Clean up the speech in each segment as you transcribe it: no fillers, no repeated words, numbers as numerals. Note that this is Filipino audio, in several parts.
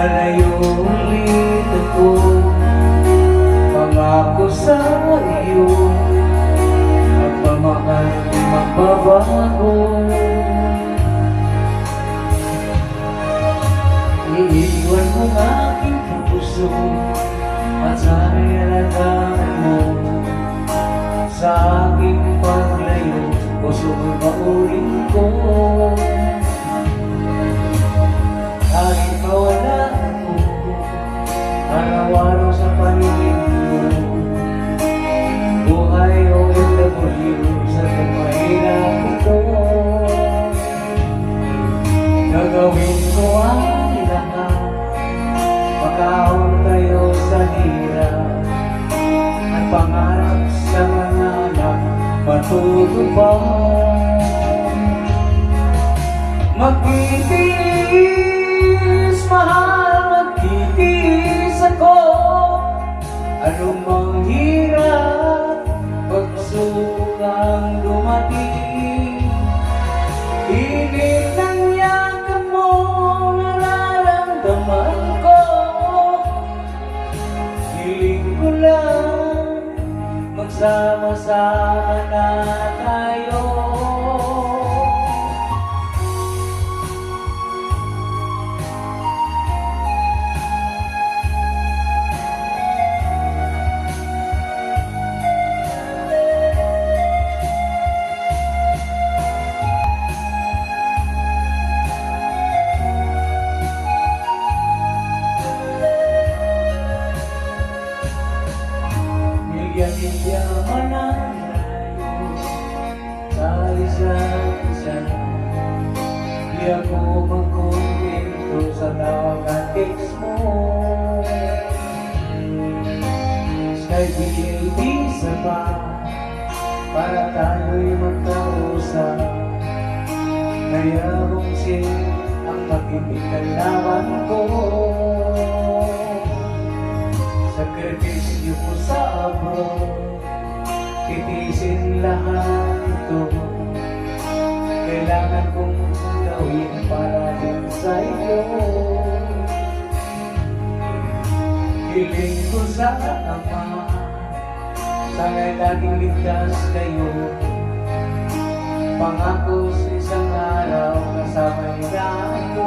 Lalayo ulit ako, pangako sa iyo, pagmamahal di magbabago. Iiwan mo ang aking puso at sana'y alagaan mo. Sa aking paglayo, puso ko'y mauling ko. Kahit mawala ako, araw-araw sa paligid mo. Buhay OFW sa mahirap ito. Gagawin ko ang lahat, makahon tayo sa hirap, at pangarap sa mga anak matutupad. Magtitiis, mahal, magtitiis ako. Anong mang hirap, pagsubok ang dumating. Init ng yakap mo, nararamdaman ko. Hiling ko lang, magsama-sama na tayo. Yaman ang layo sa isa't isa. Di ako magkumpento sa tawag at text mo. Skype isa pa para tayo'y magkausap. Kaya kung ang matibig kalaban ko. Sakripisyo ko sa abroad, titisin lahat ito. Kailangan kong gawin para din sa iyo. Hiling ko sa Ama, sana'y laging ligtas kayo. Pangako sa isang araw, kasama niya ako.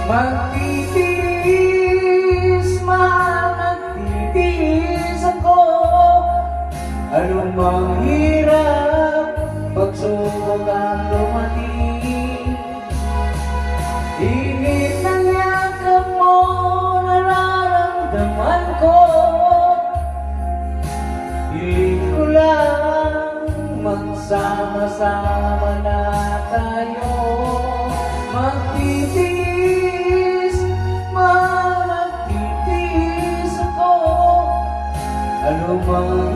Magtitiis, mahal, magtitiis ako. Anong mang hirap, pagsubok ang dumating. Init ng yakap mo, nararamdaman ko. Hiling ko lang, magsama-sama na tayo. Magtitiis, magtitiis ako. Ano mang